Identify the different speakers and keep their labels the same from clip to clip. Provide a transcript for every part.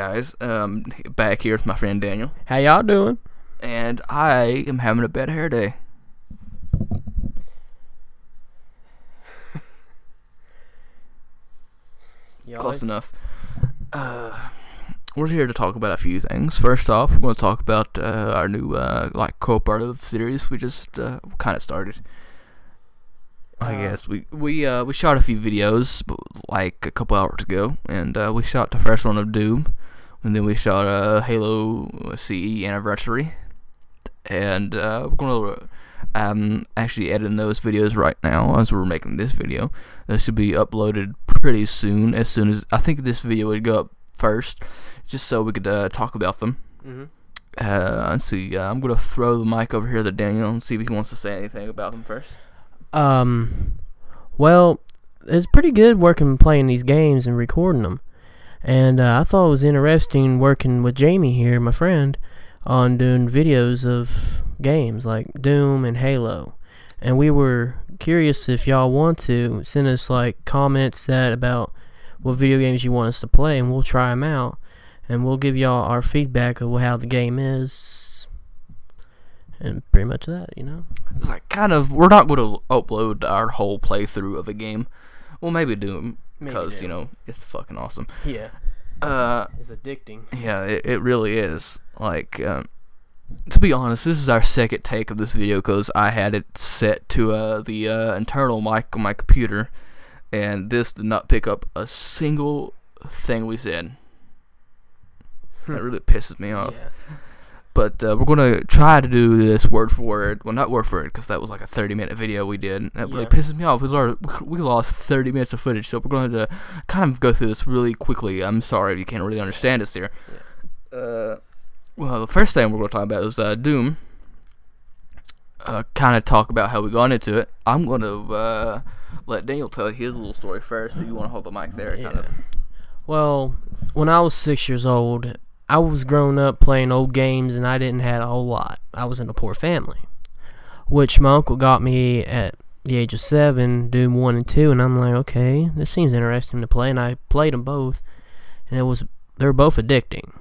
Speaker 1: guys, back here with my friend Daniel,
Speaker 2: How y'all doing?
Speaker 1: and I am having a bad hair day. Close enough. We're here to talk about a few things. First off, we're going to talk about our new cooperative series we just kind of started. I guess we shot a few videos like a couple hours ago, and we shot the first one of Doom, and then we shot a Halo CE anniversary, and we're gonna actually editing those videos right now as we're making this video. They should be uploaded pretty soon. As soon as I think this video would go up first, just so we could talk about them. Let's see. I'm gonna throw the mic over here to Daniel and see if he wants to say anything about them first.
Speaker 2: Well, it's pretty good playing these games and recording them. And I thought it was interesting working with Jamie here, my friend, on doing videos of games like Doom and Halo. And we were curious if y'all want to send us like comments about what video games you want us to play, and we'll try them out. And we'll give y'all our feedback of how the game is. And pretty much that, you know.
Speaker 1: It's like we're not going to upload our whole playthrough of a game. Well, maybe Doom, because, you know, it's fucking awesome.
Speaker 2: Yeah. It's addicting.
Speaker 1: Yeah, it really is. Like, to be honest, this is our second take of this video because I had it set to the internal mic on my computer, and this did not pick up a single thing we said. That really pisses me off.
Speaker 2: Yeah.
Speaker 1: But we're going to try to do this word for word. Well, not word for word, because that was like a 30-minute video we did. That really pisses me off. We lost 30 minutes of footage, so we're going to kind of go through this really quickly. I'm sorry if you can't really understand us here. Yeah. Well, the first thing we're going to talk about is Doom. Kind of talk about how we got into it. I'm going to let Daniel tell his little story first, if you want to hold the mic there.
Speaker 2: Yeah.
Speaker 1: Kind of.
Speaker 2: Well, when I was 6 years old, I was growing up playing old games, and I didn't have a whole lot. I was in a poor family, which my uncle got me at the age of 7, Doom 1 and 2, and I'm like, okay, this seems interesting to play, and I played them both, and they were both addicting,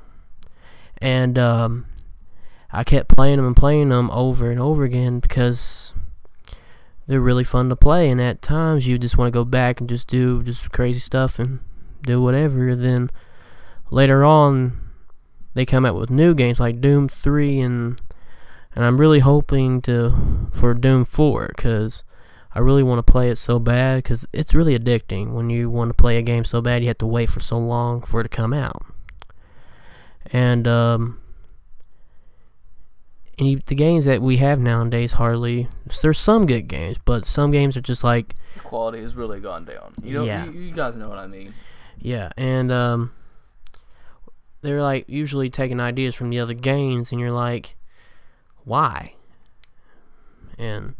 Speaker 2: and I kept playing them over and over again because they're really fun to play, and at times you just want to go back and just do crazy stuff and do whatever. Then later on, they come out with new games like Doom 3, and I'm really hoping for Doom 4, because I really want to play it so bad, because it's really addicting. When you want to play a game so bad, you have to wait for so long for it to come out. And the games that we have nowadays there's some good games, but some games are just like...
Speaker 1: The quality has really gone down. You guys know what I mean.
Speaker 2: Yeah, and they're like usually taking ideas from the other games, and you're like, why? And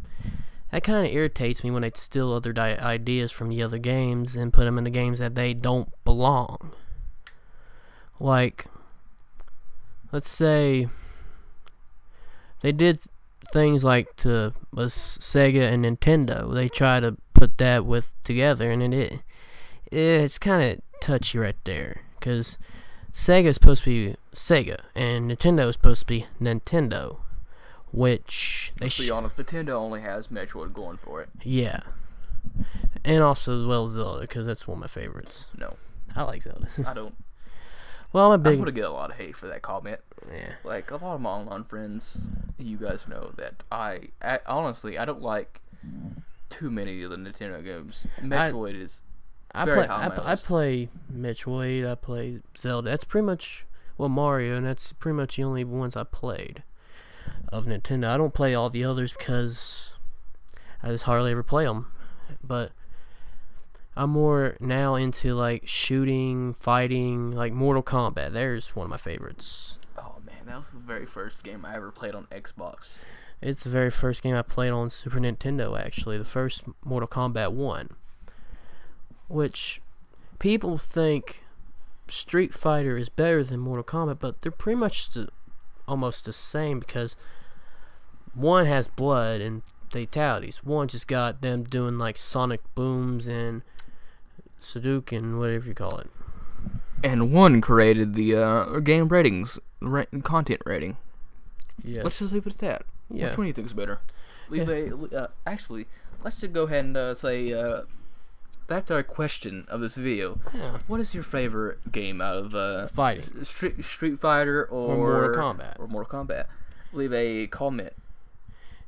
Speaker 2: that kind of irritates me when they steal other ideas from the other games and put them in the games that they don't belong. Like, let's say they did things like to Sega and Nintendo. They try to put that together, and it's kind of touchy right there, because Sega is supposed to be Sega, and Nintendo is supposed to be Nintendo, which...
Speaker 1: Let's be honest, Nintendo only has Metroid going for it.
Speaker 2: Yeah. And also, as well, Zelda, because that's one of my favorites.
Speaker 1: No.
Speaker 2: I like Zelda.
Speaker 1: I don't.
Speaker 2: Well,
Speaker 1: I'm going to get a lot of hate for that comment.
Speaker 2: Yeah.
Speaker 1: Like, a lot of my online friends, you guys know that honestly, I don't like too many of the Nintendo games. Metroid is...
Speaker 2: I play Metroid, I play Zelda. That's pretty much, Mario, and that's pretty much the only ones I played of Nintendo. I don't play all the others because I just hardly ever play them. But I'm more now into like shooting, fighting, like Mortal Kombat. There's one of my favorites.
Speaker 1: Oh man, that was the very first game I ever played on Xbox.
Speaker 2: It's the very first game I played on Super Nintendo, actually. The first Mortal Kombat 1. Which people think Street Fighter is better than Mortal Kombat, but they're pretty much almost the same, because one has blood and fatalities. One just got them doing like sonic booms and Sudoku, whatever you call it.
Speaker 1: and one created the game ratings, content rating.
Speaker 2: Yes.
Speaker 1: Let's just leave it at that.
Speaker 2: Yeah.
Speaker 1: Which one do you think is better? Actually, let's just go ahead and say back to our question of this video.
Speaker 2: Yeah.
Speaker 1: What is your favorite game out of
Speaker 2: Fighting.
Speaker 1: Street Fighter or
Speaker 2: Mortal Kombat?
Speaker 1: Or Mortal Kombat. Leave a comment.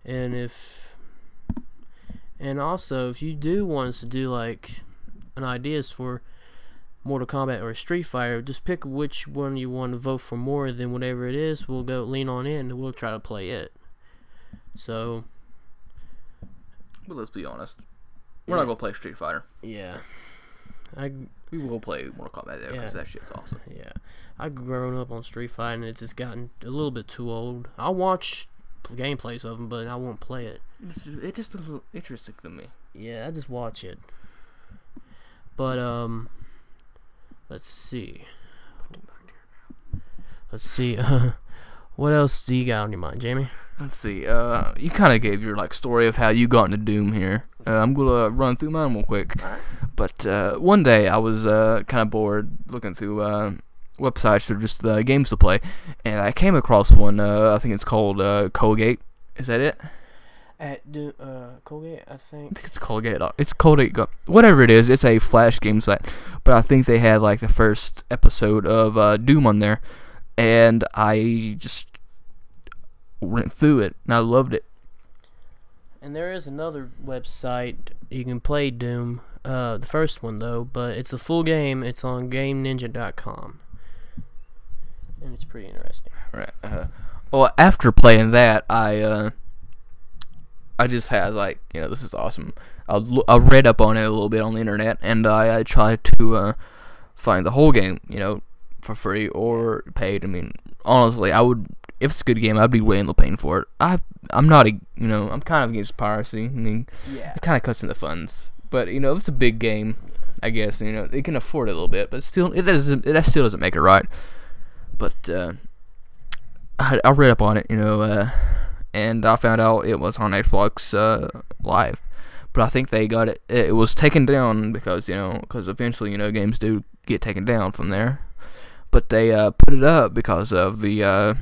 Speaker 2: And also, if you do want us to do like an ideas for Mortal Kombat or Street Fighter, just pick which one you want to vote for more than whatever it is. We'll go lean on it and we'll try to play it. So,
Speaker 1: but let's be honest, we're not gonna play Street Fighter.
Speaker 2: Yeah,
Speaker 1: we will play Mortal Kombat there because that shit's awesome.
Speaker 2: Yeah, I've grown up on Street Fighter and it's just gotten a little bit too old. I'll watch gameplays of them, but I won't play it.
Speaker 1: It's just a little interesting to me.
Speaker 2: Yeah, I just watch it. But let's see. What else do you got on your mind, Jamie?
Speaker 1: Let's see. You kind of gave your story of how you got into Doom here. I'm gonna run through mine real quick.
Speaker 2: All right.
Speaker 1: But one day I was kind of bored looking through websites for just games to play, and I came across one. I think it's called Colgate. Is that it?
Speaker 2: Colgate, I think.
Speaker 1: I think it's Colgate. It's Colgate. Whatever it is, it's a Flash game site. But I think they had the first episode of Doom on there, and I just went through it, and I loved it.
Speaker 2: And there is another website you can play Doom, the first one though, but it's a full game. It's on GameNinja.com, and it's pretty interesting.
Speaker 1: Right. Well, after playing that, I just had this is awesome. I read up on it a little bit on the internet, and I tried to find the whole game, for free or paid. I mean, honestly, I would. If it's a good game, I'd be willing to pay for it. I'm not I'm kind of against piracy. I mean, it kind of cuts into funds. But if it's a big game, I guess they can afford it a little bit. But still, that still doesn't make it right. But I read up on it, and I found out it was on Xbox Live. But I think they got it. It was taken down because eventually games do get taken down from there. But they put it up because of the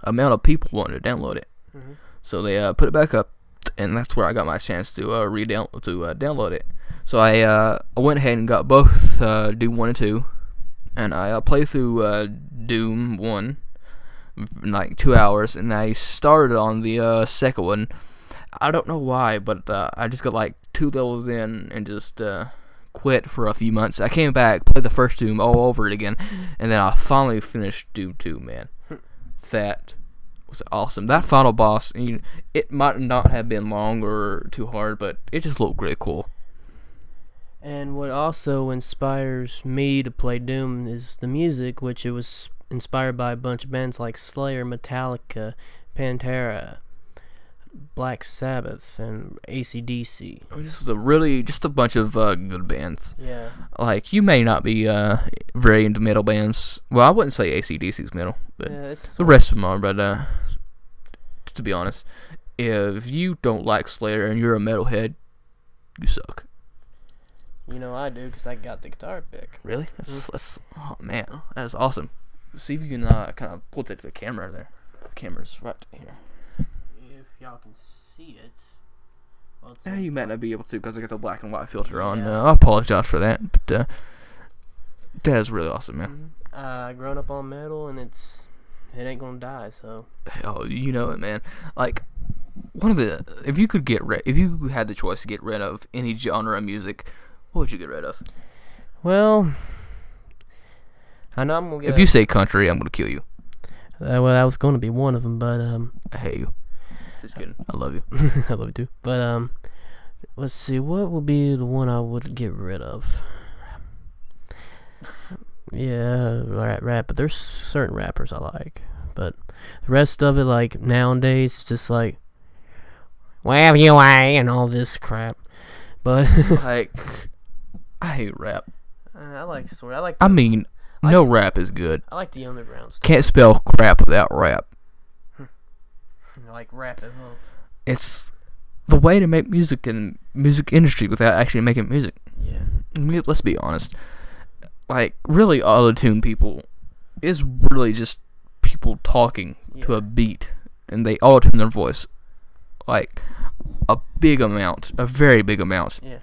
Speaker 1: amount of people wanting to download it.
Speaker 2: Mm-hmm.
Speaker 1: So they put it back up, and that's where I got my chance to download it. So I went ahead and got both Doom 1 and 2, and I played through Doom 1 in 2 hours, and I started on the second one. I don't know why, but I just got 2 levels in and just quit for a few months. I came back, played the first Doom all over it again, and then I finally finished Doom 2, man. That was awesome. That final boss, it might not have been long or too hard, but it just looked really cool.
Speaker 2: And what also inspires me to play Doom is the music, which it was inspired by a bunch of bands like Slayer, Metallica, Pantera, Black Sabbath, and AC/DC.
Speaker 1: This is just a bunch of good bands.
Speaker 2: Yeah.
Speaker 1: You may not be very into metal bands. Well, I wouldn't say AC/DC's metal, but the rest of them are. But to be honest, if you don't like Slayer and you're a metalhead, you suck.
Speaker 2: I do because I got the guitar pick.
Speaker 1: Really? That's oh man, that's awesome. See if you can kind of pull it to the camera there. The camera's right here.
Speaker 2: If y'all can see it. Well,
Speaker 1: You might not be able to because I got the black and white filter on. I apologize for that, but that is really awesome, man.
Speaker 2: Grown up on metal, and it ain't gonna die. So.
Speaker 1: Oh, you know it, man. If you had the choice to get rid of any genre of music, what would you get rid of?
Speaker 2: Well, I know I'm gonna get.
Speaker 1: If you say country, I'm gonna kill you.
Speaker 2: Well, that was gonna be one of them, but
Speaker 1: I hate you. Just kidding. I love you.
Speaker 2: I love you too. But let's see. What would be the one I would get rid of? Yeah, rap. But there's certain rappers I like. But the rest of it, nowadays, it's just wherever you are and all this crap. But
Speaker 1: I hate rap.
Speaker 2: I like sort.
Speaker 1: Rap is good.
Speaker 2: I like the underground stuff.
Speaker 1: Can't spell crap without rap.
Speaker 2: Like rap at home.
Speaker 1: It's the way to make music in music industry without actually making music.
Speaker 2: Yeah.
Speaker 1: Let's be honest. like really auto-tune people is really just people talking to a beat, and they auto-tune their voice like a big amount, a very big amount.
Speaker 2: Yeah.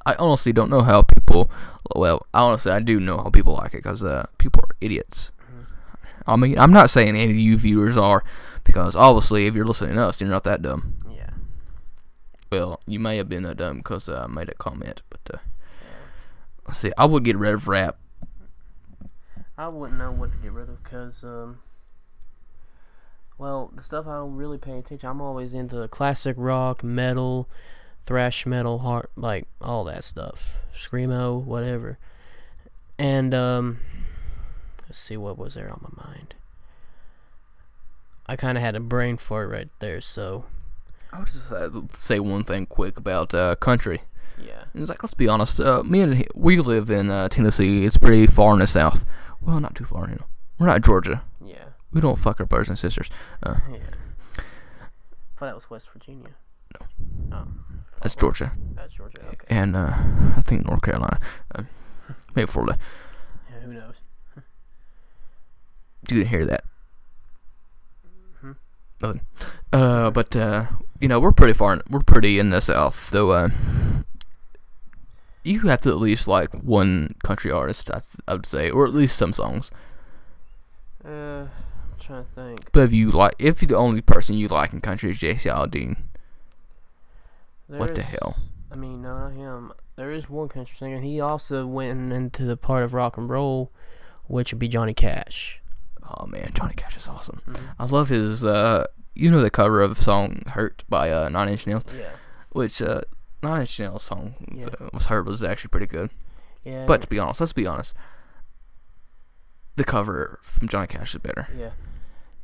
Speaker 1: I honestly don't know how people. Well, honestly, I do know how people like it because people are idiots. I mean, I'm not saying any of you viewers are, because obviously, if you're listening to us, you're not that dumb.
Speaker 2: Yeah.
Speaker 1: Well, you may have been that dumb because I made a comment, but let's see. I would get rid of rap.
Speaker 2: I wouldn't know what to get rid of because, well, the stuff I don't really pay attention. I'm always into classic rock, metal, thrash metal, hard, like all that stuff, screamo, whatever. And let's see, what was there on my mind? I kind of had a brain fart right there, so
Speaker 1: I would just say one thing quick about country.
Speaker 2: yeah.
Speaker 1: It's like, let's be honest. We live in Tennessee. It's pretty far in the south. Well, not too far, We're not Georgia.
Speaker 2: Yeah.
Speaker 1: We don't fuck our brothers and sisters.
Speaker 2: Yeah. I thought that was West Virginia.
Speaker 1: No.
Speaker 2: Oh.
Speaker 1: That's Georgia.
Speaker 2: That's Georgia. Okay.
Speaker 1: And I think North Carolina. Maybe Florida.
Speaker 2: Yeah, who knows?
Speaker 1: You didn't hear that.
Speaker 2: Hmm?
Speaker 1: Nothing. But we're pretty far. We're pretty in the south, though. You have to at least like one country artist, I would say, or at least some songs.
Speaker 2: I'm trying to think.
Speaker 1: But if the only person you like in country is J.C. Aldean, what the hell?
Speaker 2: I mean, no, not him. There is one country singer. He also went into the part of rock and roll, which would be Johnny Cash.
Speaker 1: Oh man, Johnny Cash is awesome.
Speaker 2: Mm-hmm.
Speaker 1: I love his. The cover of the song "Hurt" by 9 Inch Nails.
Speaker 2: Yeah.
Speaker 1: Which 9 Inch Nails song
Speaker 2: Yeah.
Speaker 1: was actually pretty good.
Speaker 2: Yeah.
Speaker 1: But to be honest, let's be honest. The cover from Johnny Cash is better.
Speaker 2: Yeah.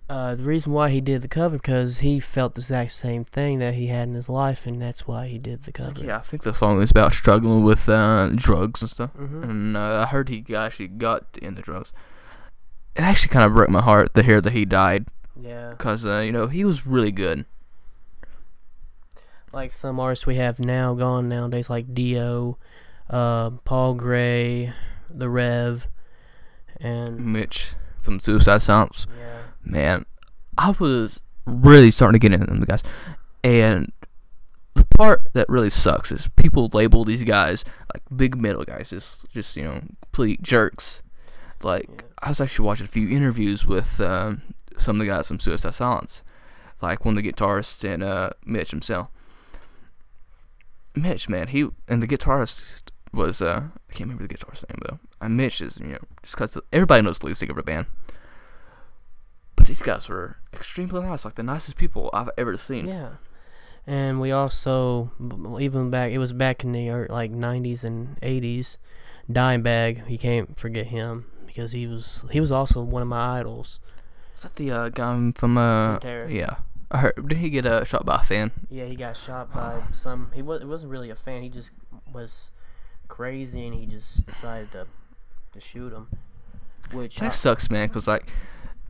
Speaker 2: The reason why he did the cover because he felt the exact same thing that he had in his life, and that's why he did the cover.
Speaker 1: Yeah, I think the song is about struggling with drugs and stuff.
Speaker 2: Mm-hmm.
Speaker 1: And I heard he actually got into drugs. It actually kind of broke my heart to hear that he died.
Speaker 2: Yeah.
Speaker 1: Because, he was really good.
Speaker 2: Like some artists we have now gone nowadays, like Dio, Paul Gray, The Rev, and
Speaker 1: Mitch from Suicide Silence.
Speaker 2: yeah.
Speaker 1: Man, I was really starting to get into them guys. And the part that really sucks is people label these guys like big metal guys, just complete jerks. Like,
Speaker 2: Yeah.
Speaker 1: I was actually watching a few interviews with some of the guys from Suicide Silence, like one of the guitarists and Mitch himself. Mitch, man, and the guitarist was I can't remember the guitarist's name though. Mitch is just because everybody knows the lead singer of a band. But these guys were extremely nice, like the nicest people I've ever seen.
Speaker 2: Yeah. And we also, even back, it was back in the 90s and 80s, Dimebag, you can't forget him, because he was also one of my idols.
Speaker 1: Was that the guy from
Speaker 2: Pantera.
Speaker 1: Yeah. I heard, didn't he get shot by a fan?
Speaker 2: Yeah, he got shot by some, it wasn't really a fan, he just was crazy and he just decided to shoot him. Which
Speaker 1: That sucks, man, because like,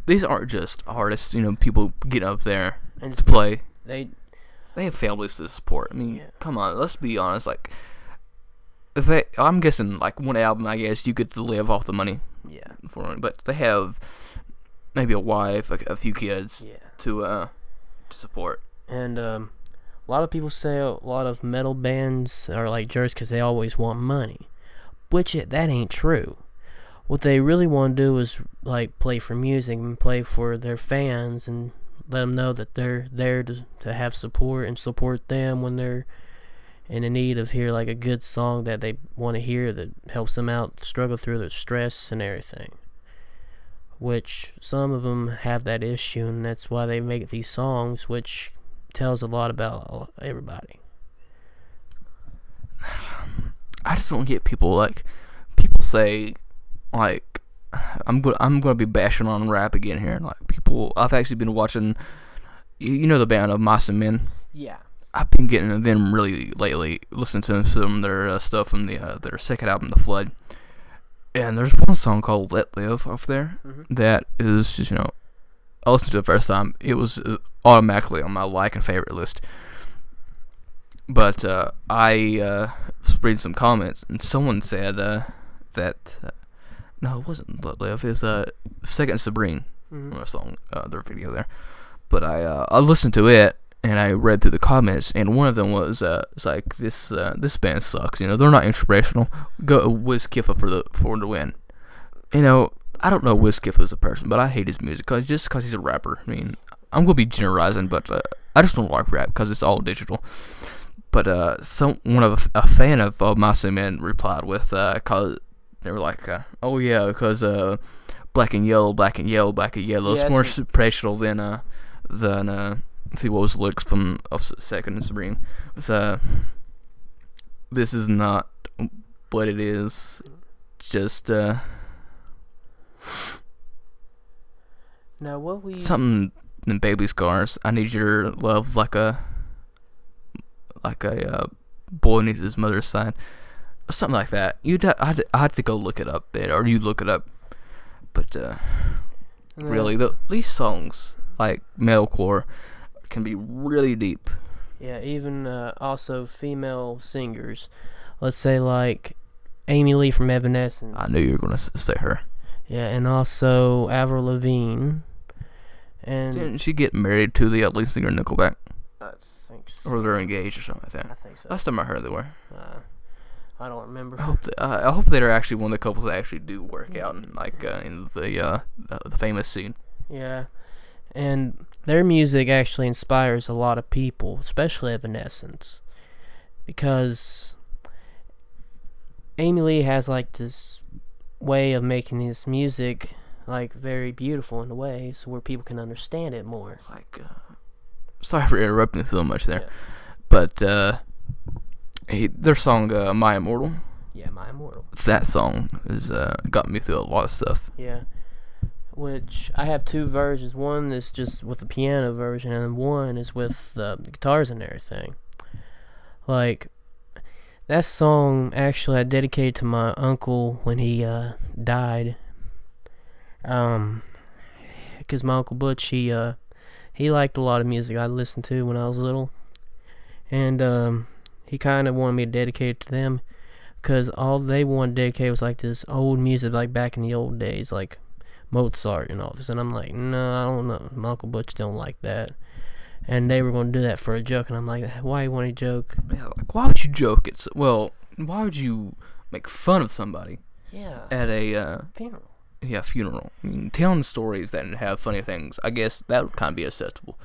Speaker 1: these aren't just artists, people get up there
Speaker 2: and
Speaker 1: to play.
Speaker 2: they
Speaker 1: They have families to support. I mean,
Speaker 2: Yeah.
Speaker 1: come on, let's be honest. Like, I'm guessing, like, one album, I guess, you get to live off the money
Speaker 2: yeah.
Speaker 1: for it. But they have maybe a wife, like, a few kids
Speaker 2: Yeah.
Speaker 1: to support.
Speaker 2: And a lot of people say a lot of metal bands are like jerks because they always want money, which that ain't true. What they really want to do is like play for music and play for their fans and let them know that they're there to have support and support them when they're in the need of hear like a good song that they want to hear that helps them out struggle through their stress and everything. Which some of them have that issue, and that's why they make these songs, which tells a lot about everybody.
Speaker 1: I just don't get people say, like, I'm gonna be bashing on rap again here. Like, people, I've actually been watching, the band of Mice and Men.
Speaker 2: Yeah.
Speaker 1: I've been getting into them really lately, listening to some of their stuff from their second album, The Flood. And there's one song called Let Live off there that is just, I listened to it the first time. It was automatically on my like and favorite list. But I was reading some comments, and someone said that No, it wasn't Let Live. It's Second Sabrine song, their video there. But I listened to it and I read through the comments, and one of them was it's like this band sucks. You know, they're not inspirational. Go Wiz Khalifa for the win. You know, I don't know Wiz Khalifa as a person, but I hate his music just because he's a rapper. I mean, I'm gonna be generalizing, but I just don't like rap because it's all digital. But a fan of Massive Man replied with cause they were like, oh yeah, because black and yellow, black and yellow, black and yellow. It's more inspirational than let's see what was the lyrics from of Second and Supreme. It was this is not what it is, just
Speaker 2: now what we
Speaker 1: something in baby scars. I need your love like a boy needs his mother's side, something like that. I had to go look it up, or you look it up. But really, these songs like metalcore can be really deep.
Speaker 2: Yeah, even also female singers. Let's say like Amy Lee from Evanescence.
Speaker 1: I knew you were gonna say her.
Speaker 2: Yeah, and also Avril Lavigne. And
Speaker 1: didn't she get married to the lead singer of Nickelback?
Speaker 2: I think so.
Speaker 1: Or they're engaged or something like that.
Speaker 2: I think so.
Speaker 1: Last time I heard they were.
Speaker 2: I don't remember.
Speaker 1: I hope they're actually one of the couples that actually do work out in the famous scene.
Speaker 2: Yeah, and their music actually inspires a lot of people, especially Evanescence, because Amy Lee has like this way of making his music like very beautiful in a way, so where people can understand it more.
Speaker 1: Like, sorry for interrupting so much there, but their song "My Immortal."
Speaker 2: Yeah, "My Immortal."
Speaker 1: That song has got me through a lot of stuff.
Speaker 2: Yeah, which I have two versions. One is just with the piano version, and one is with the guitars and everything. Like, that song actually I dedicated to my uncle when he died. Because my Uncle Butch, he liked a lot of music I listened to when I was little, and he kind of wanted me to dedicate it to them, because all they wanted to dedicate was like this old music, like back in the old days, like Mozart and all this. And I'm like, no, I don't know. My Uncle Butch don't like that. And they were going to do that for a joke, and I'm like, why you want to joke?
Speaker 1: Yeah, like, why would you joke? Why would you make fun of somebody?
Speaker 2: Yeah.
Speaker 1: At a
Speaker 2: funeral.
Speaker 1: Yeah, funeral. I mean, telling stories that have funny things, I guess that would kind of be acceptable.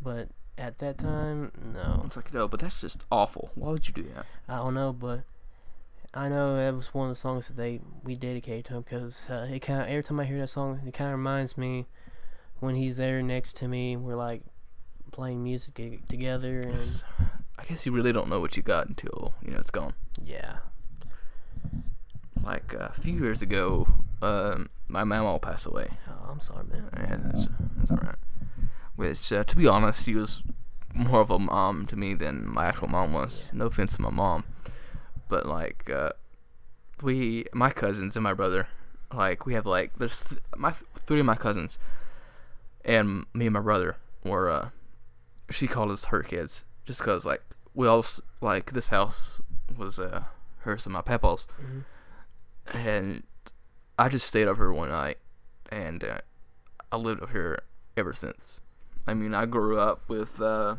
Speaker 2: But at that time, no.
Speaker 1: It's like, no, but that's just awful. Why would you do that?
Speaker 2: I don't know, but I know that was one of the songs that we dedicated to him, because it kind of, every time I hear that song, it kind of reminds me when he's there next to me. We're like playing music together, and
Speaker 1: I guess you really don't know what you got until it's gone.
Speaker 2: Yeah.
Speaker 1: Like a few years ago, my mama passed away.
Speaker 2: Oh, I'm sorry, man.
Speaker 1: Yeah, that's all right. Which, to be honest, she was more of a mom to me than my actual mom was. Yeah. No offense to my mom, but like, my cousins and my brother, like, we have like three of my cousins, and me and my brother were she called us her kids, just cause like we all like this house was hers and my papa's.
Speaker 2: Mm-hmm.
Speaker 1: And I just stayed up here one night, and I lived up here ever since. I mean, I grew up with my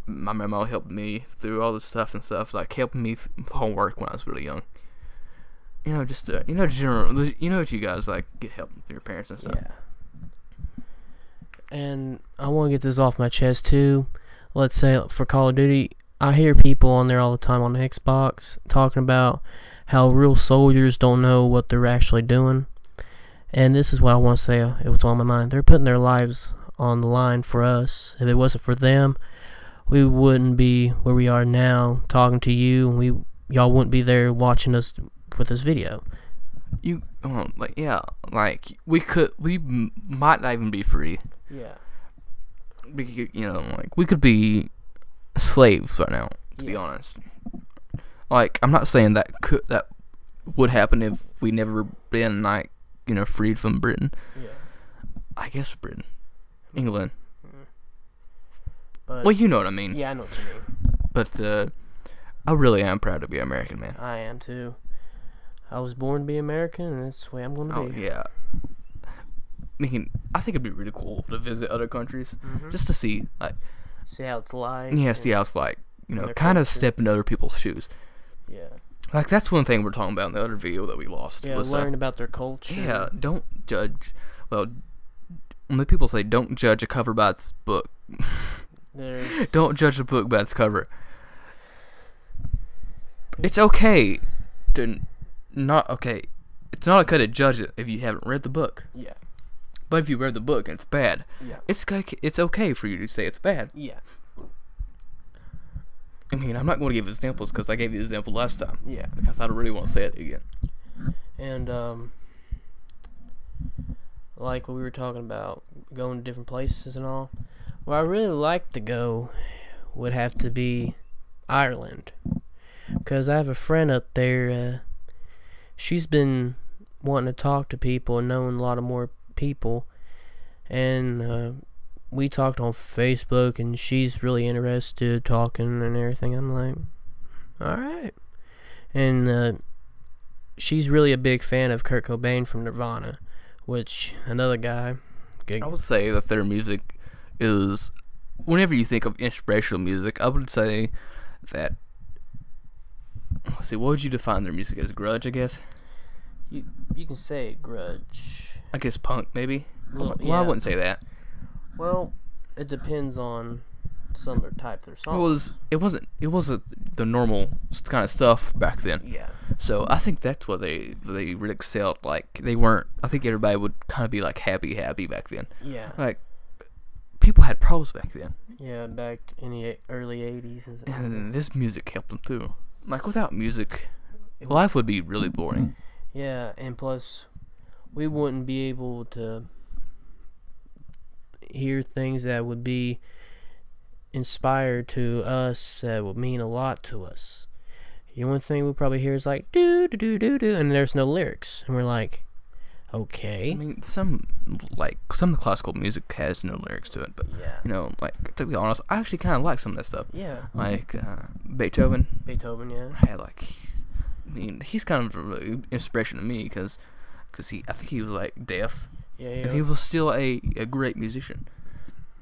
Speaker 1: mama helped me through all this stuff, like helping me with homework when I was really young. Just general. What you guys like, get help from your parents and stuff.
Speaker 2: Yeah. And I want to get this off my chest too. Let's say for Call of Duty, I hear people on there all the time on the Xbox talking about how real soldiers don't know what they're actually doing. And this is what I want to say. It was on my mind. They're putting their lives on the line for us. If it wasn't for them, we wouldn't be where we are now talking to you, and y'all wouldn't be there watching us with this video.
Speaker 1: We might not even be free.
Speaker 2: Yeah.
Speaker 1: We could be slaves right now, to be honest. Like, I'm not saying that would happen if we never been freed from Britain.
Speaker 2: Yeah.
Speaker 1: I guess Britain, England.
Speaker 2: But,
Speaker 1: well, you know what I mean.
Speaker 2: Yeah, I know what you mean.
Speaker 1: But I really am proud to be American, man.
Speaker 2: I am too. I was born to be American, and that's the way I'm going to
Speaker 1: Oh
Speaker 2: be.
Speaker 1: yeah. I think it'd be really cool to visit other countries
Speaker 2: Mm-hmm.
Speaker 1: just to see, like,
Speaker 2: See how it's like.
Speaker 1: yeah, see how it's like,
Speaker 2: their
Speaker 1: kind of
Speaker 2: culture.
Speaker 1: step in other people's shoes.
Speaker 2: Yeah.
Speaker 1: Like, that's one thing we're talking about in the other video that we lost.
Speaker 2: Yeah,
Speaker 1: was,
Speaker 2: learn about their culture.
Speaker 1: yeah, don't judge. Well, when the people say don't judge a cover by its book, don't judge a book by its cover. It's okay to not okay. It's not okay to judge it if you haven't read the book.
Speaker 2: Yeah.
Speaker 1: But if you read the book and it's bad,
Speaker 2: Yeah.
Speaker 1: it's okay for you to say it's bad.
Speaker 2: Yeah.
Speaker 1: I mean, I'm not going to give examples because I gave you the example last time.
Speaker 2: Yeah.
Speaker 1: Because I don't really want to say it again.
Speaker 2: And like what we were talking about, going to different places and all. Where I really like to go would have to be Ireland, because I have a friend up there. She's been wanting to talk to people and knowing a lot of more people, and we talked on Facebook, and she's really interested talking and everything. I'm like, all right. And she's really a big fan of Kurt Cobain from Nirvana, which another guy. Good.
Speaker 1: I would say that their music is, whenever you think of inspirational music, I would say that, let's see, what would you define their music as? Grudge, I guess?
Speaker 2: You can say grudge.
Speaker 1: I guess punk, maybe?
Speaker 2: Well,
Speaker 1: I
Speaker 2: yeah.
Speaker 1: wouldn't say that.
Speaker 2: Well, it depends on some of their type of their songs.
Speaker 1: It wasn't the normal kind of stuff back then.
Speaker 2: Yeah.
Speaker 1: So I think that's what they really excelled. Like, they weren't, I think everybody would kind of be like happy back then.
Speaker 2: Yeah.
Speaker 1: Like, people had problems back then.
Speaker 2: Yeah, back in the early 80s.
Speaker 1: And this music helped them too. Like, without music, life would be really boring.
Speaker 2: Yeah, and plus, we wouldn't be able to hear things that would be inspired to us, that would mean a lot to us. The only thing we probably hear is like, do, do, do, do, do, and there's no lyrics. And we're like, okay.
Speaker 1: I mean, some of the classical music has no lyrics to it, but,
Speaker 2: Yeah.
Speaker 1: Like, to be honest, I actually kind of like some of that stuff.
Speaker 2: Yeah.
Speaker 1: Like, Beethoven.
Speaker 2: Beethoven, yeah.
Speaker 1: I mean, he's kind of a really inspiration to me because I think he was, like, deaf.
Speaker 2: Yeah,
Speaker 1: And he was still a great musician.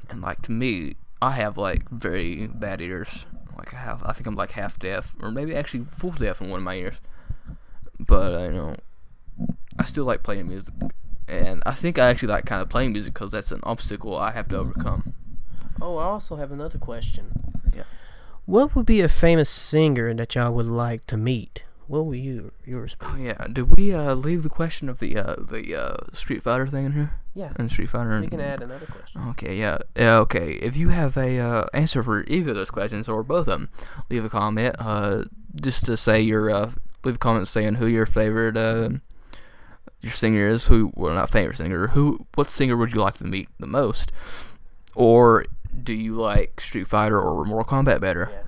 Speaker 1: And, like, to me, I have, like, very bad ears. Like, I think I'm, like, half deaf, or maybe actually full deaf in one of my ears. But, I still like playing music. And I think I actually like kind of playing music because that's an obstacle I have to overcome.
Speaker 2: Oh, I also have another question.
Speaker 1: Yeah.
Speaker 2: What would be a famous singer that y'all would like to meet? What would yours be?
Speaker 1: Oh, yeah. Did we leave the question of the Street Fighter thing in here?
Speaker 2: Yeah.
Speaker 1: And Street Fighter.
Speaker 2: We can add another question.
Speaker 1: Okay, yeah. Okay. If you have a answer for either of those questions or both of them, leave a comment. Just to say leave a comment saying who your favorite your singer is. Not favorite singer. What singer would you like to meet the most? Or do you like Street Fighter or Mortal Kombat better?
Speaker 2: Yeah.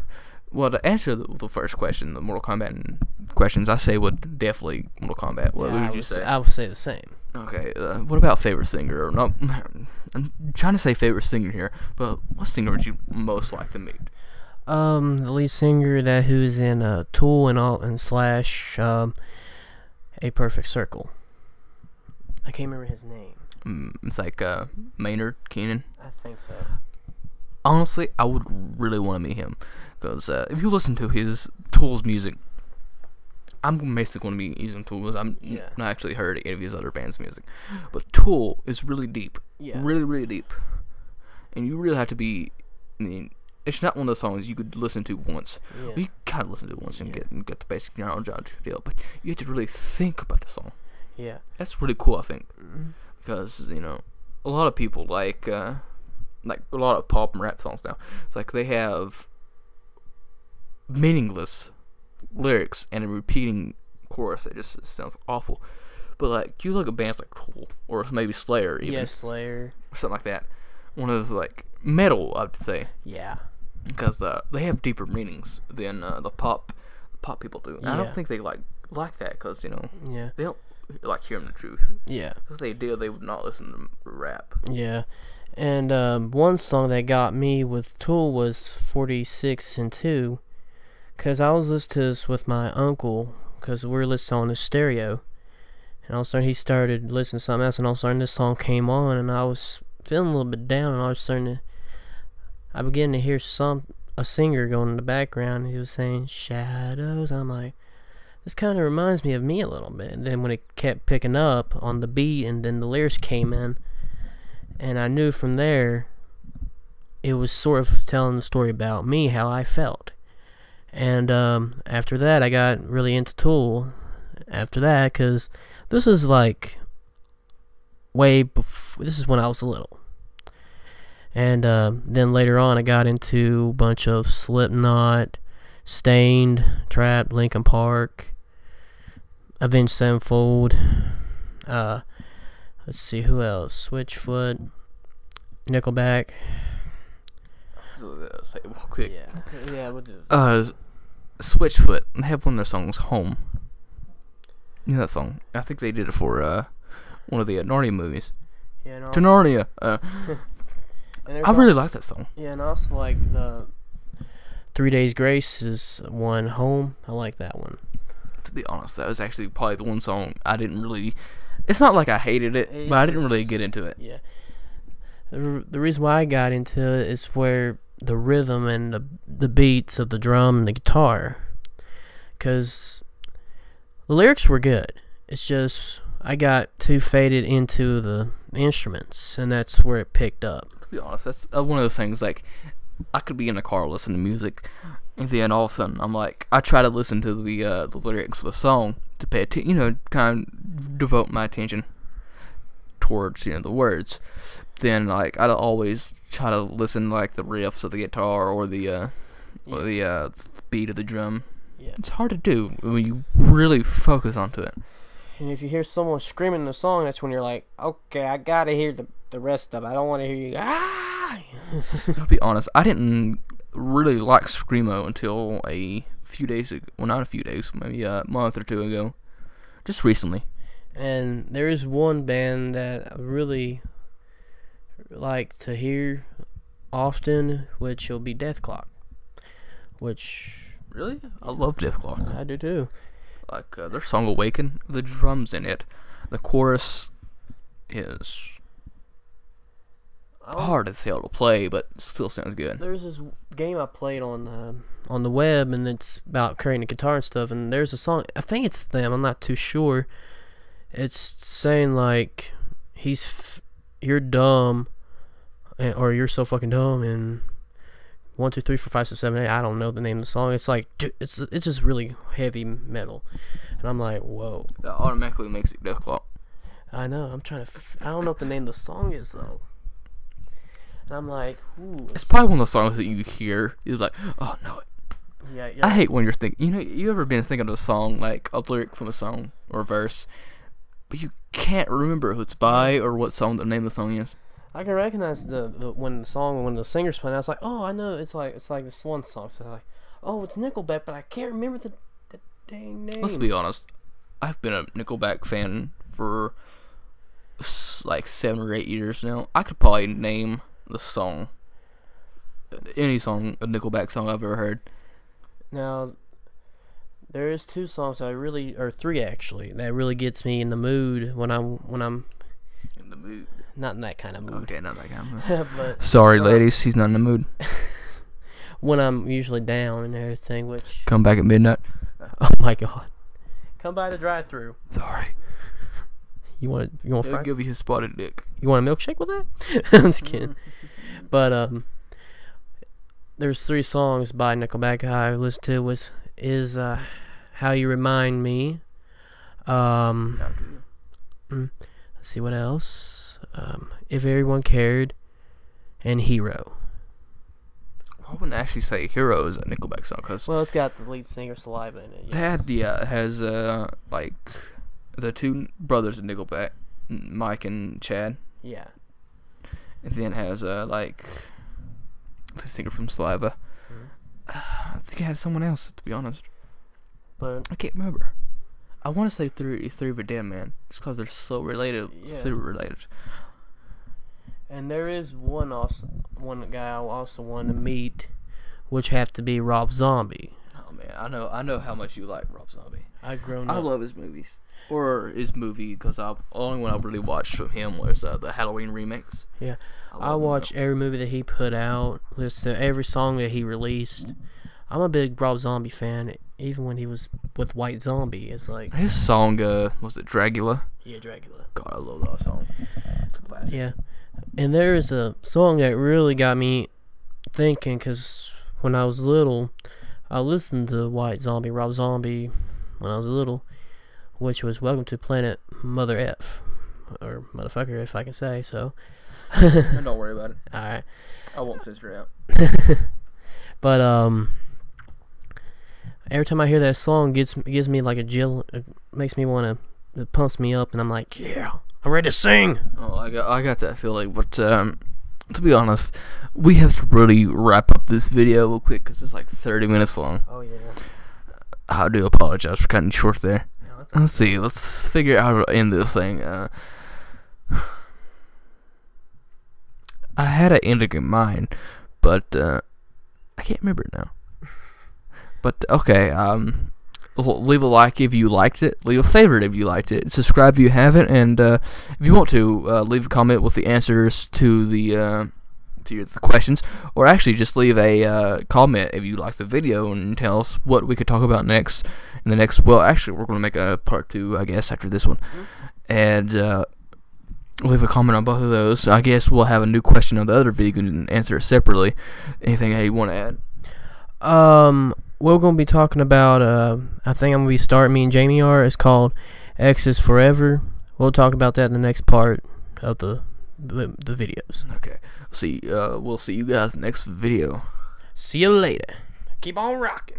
Speaker 1: Well, to answer the first question, the Mortal Kombat questions, I say would definitely Mortal Kombat. What would you say?
Speaker 2: I would say the same.
Speaker 1: Okay, what about favorite singer? No, I'm trying to say favorite singer here, but what singer would you most like to meet?
Speaker 2: The lead singer who's in Tool and Slash, A Perfect Circle. I can't remember his name.
Speaker 1: It's like Maynard Keenan.
Speaker 2: I think so.
Speaker 1: Honestly, I would really want to meet him because if you listen to his Tool's music, I'm basically going to be using Tool because I'm not actually heard any of his other band's music. But Tool is really deep.
Speaker 2: Yeah.
Speaker 1: Really, really deep. And you really have to be, I mean, it's not one of those songs you could listen to once.
Speaker 2: Yeah.
Speaker 1: You kind of listen to it once and get the basic knowledge out of the deal. But you have to really think about the song.
Speaker 2: Yeah.
Speaker 1: That's really cool, I think.
Speaker 2: Mm-hmm.
Speaker 1: Because, a lot of people like a lot of pop and rap songs now. It's like they have meaningless lyrics and a repeating chorus that just sounds awful. But like you look at bands like Tool or maybe Slayer even.
Speaker 2: Yeah, Slayer.
Speaker 1: Or something like that. One of those like metal, I would say.
Speaker 2: Yeah.
Speaker 1: Because they have deeper meanings than the pop people do. And I don't think they like that because
Speaker 2: Yeah.
Speaker 1: they don't like hearing the truth.
Speaker 2: Yeah.
Speaker 1: If they did, they would not listen to rap.
Speaker 2: Yeah. And one song that got me with Tool was 46 and 2, because I was listening to this with my uncle because we were listening on the stereo, and all of a sudden he started listening to something else, and all of a sudden this song came on, and I was feeling a little bit down, and I began to hear a singer going in the background, and he was saying shadows. I'm like, this kind of reminds me of me a little bit. And then when it kept picking up on the beat, and then the lyrics came in, and I knew from there it was sort of telling the story about me, how I felt. And after that, I got really into Tool after that, because this is like way before, this is when I was little. And then later on, I got into a bunch of Slipknot, Stained, Trapped, Linkin Park, Avenged Sevenfold. Let's see, who else? Switchfoot, Nickelback.
Speaker 1: Say real quick.
Speaker 2: Yeah, we'll do
Speaker 1: Switchfoot. They have one of their songs, "Home." You know that song? I think they did it for one of the Narnia movies.
Speaker 2: Yeah, no.
Speaker 1: To Narnia. I really like that song.
Speaker 2: Yeah, and also like the 3 Days Grace is one, Home. I like that one.
Speaker 1: To be honest, that was actually probably the one song I didn't really. It's not like I hated it, but I didn't really get into it.
Speaker 2: Yeah. The reason why I got into it is where the rhythm and the beats of the drum and the guitar, because the lyrics were good. It's just I got too faded into the instruments, and that's where it picked up.
Speaker 1: To be honest, that's one of those things. Like, I could be in a car listening to music, and then all of a sudden I'm like, I try to listen to the lyrics of the song to pay attention, kind of devote my attention towards the words. Then like I'd always try to listen like the riffs of the guitar or the beat of the drum.
Speaker 2: Yeah.
Speaker 1: It's hard to do when you really focus onto it.
Speaker 2: And if you hear someone screaming the song, that's when you're like, okay, I gotta hear the rest of it. I don't want to hear you. Ah!
Speaker 1: I'll be honest, I didn't really like screamo until a few days ago. Well, not a few days, maybe a month or two ago, just recently.
Speaker 2: And there is one band that I really like to hear often, which will be Death Clock. Which
Speaker 1: really, I love Death Clock.
Speaker 2: I do too.
Speaker 1: Like their song "Awaken," the drums in it, the chorus is hard as hell to play, but still sounds good.
Speaker 2: There's this game I played on the web, and it's about creating a guitar and stuff. And there's a song. I think it's them. I'm not too sure. It's saying like you're dumb, or you're so fucking dumb, and 1, 2, 3, 4, 5, 6, 7, 8. I don't know the name of the song. It's like it's just really heavy metal, and I'm like, whoa.
Speaker 1: That automatically makes it Death Clock.
Speaker 2: I know. I'm trying to. I don't know what the name of the song is though. And I'm like, ooh.
Speaker 1: It's probably one of the songs that you hear. You're like, oh no.
Speaker 2: Yeah.
Speaker 1: I hate when you're thinking. You ever been thinking of a song, like a lyric from a song or a verse, but you can't remember who it's by or what song the name of the song is.
Speaker 2: I can recognize when the singer's playing. I was like, oh, I know. It's like this one song. So I'm like, oh, it's Nickelback, but I can't remember the dang name.
Speaker 1: Let's be honest. I've been a Nickelback fan for like 7 or 8 years now. I could probably name the song, any song, a Nickelback song I've ever heard.
Speaker 2: Now, there is 2 songs or 3 actually, that really gets me in the mood when I'm
Speaker 1: in the mood.
Speaker 2: Not in that kind of mood.
Speaker 1: Okay, not that kind of mood.
Speaker 2: But,
Speaker 1: sorry, ladies, he's not in the mood.
Speaker 2: When I'm usually down and everything, which
Speaker 1: come back at midnight.
Speaker 2: Oh my god, come by the drive-thru.
Speaker 1: Sorry.
Speaker 2: You want
Speaker 1: He'll
Speaker 2: fries?
Speaker 1: give you his spotted dick.
Speaker 2: You want a milkshake with that? I'm just kidding. But there's 3 songs by Nickelback I listened to. Is How You Remind Me. Let's see what else. If Everyone Cared, and Hero.
Speaker 1: I wouldn't actually say Hero is a Nickelback song, cause
Speaker 2: well, it's got the lead singer Saliva in it.
Speaker 1: Yeah. It has like the 2 brothers of Nickelback, Mike and Chad.
Speaker 2: Yeah.
Speaker 1: And then it has like the singer from Saliva. Mm-hmm. I think it had someone else, to be honest,
Speaker 2: but
Speaker 1: I can't remember. I want to say three of a Dead Man, just because they're so related, super related.
Speaker 2: And there is one guy I also want to meet, which have to be Rob Zombie.
Speaker 1: Oh Oh man, I know how much you like Rob Zombie.
Speaker 2: I
Speaker 1: I love his movies, or his movie, because the only one I really watched from him was the Halloween remakes.
Speaker 2: Yeah, I
Speaker 1: love
Speaker 2: watch every movie that he put out, listen to every song that he released. I'm a big Rob Zombie fan. Even when he was with White Zombie, it's like
Speaker 1: his song. Was it Dragula?
Speaker 2: Yeah, Dracula.
Speaker 1: God, I love that song. It's a classic.
Speaker 2: Yeah, and there is a song that really got me thinking, because when I was little, I listened to White Zombie, Rob Zombie, when I was little, which was Welcome to Planet Mother F, or motherfucker, if I can say so.
Speaker 1: Don't worry about it.
Speaker 2: Alright.
Speaker 1: I won't censor it out.
Speaker 2: But every time I hear that song, gives me like a chill. It makes me want to, it pumps me up, and I'm like, yeah, I'm ready to sing.
Speaker 1: Oh, I got that feeling, but to be honest, we have to really wrap up this video real quick because it's like 30 minutes long.
Speaker 2: Oh yeah.
Speaker 1: I do apologize for cutting short there.
Speaker 2: Yeah,
Speaker 1: Let's see. Let's figure out how to end this thing. I had an ending in mind, but I can't remember it now. But okay, leave a like if you liked it. Leave a favorite if you liked it. Subscribe if you haven't, and if you want to, leave a comment with the answers to the questions, or actually just leave a comment if you like the video and tell us what we could talk about next. In the next, well, actually, we're going to make a part 2, I guess, after this one, and leave a comment on both of those. I guess we'll have a new question on the other video and answer it separately. Anything you want to add?
Speaker 2: We're going to be talking about, I think I'm going to be starting, me and Jamie are, it's called X is Forever. We'll talk about that in the next part of the videos.
Speaker 1: Okay. We'll see you guys next video.
Speaker 2: See you later. Keep on rocking.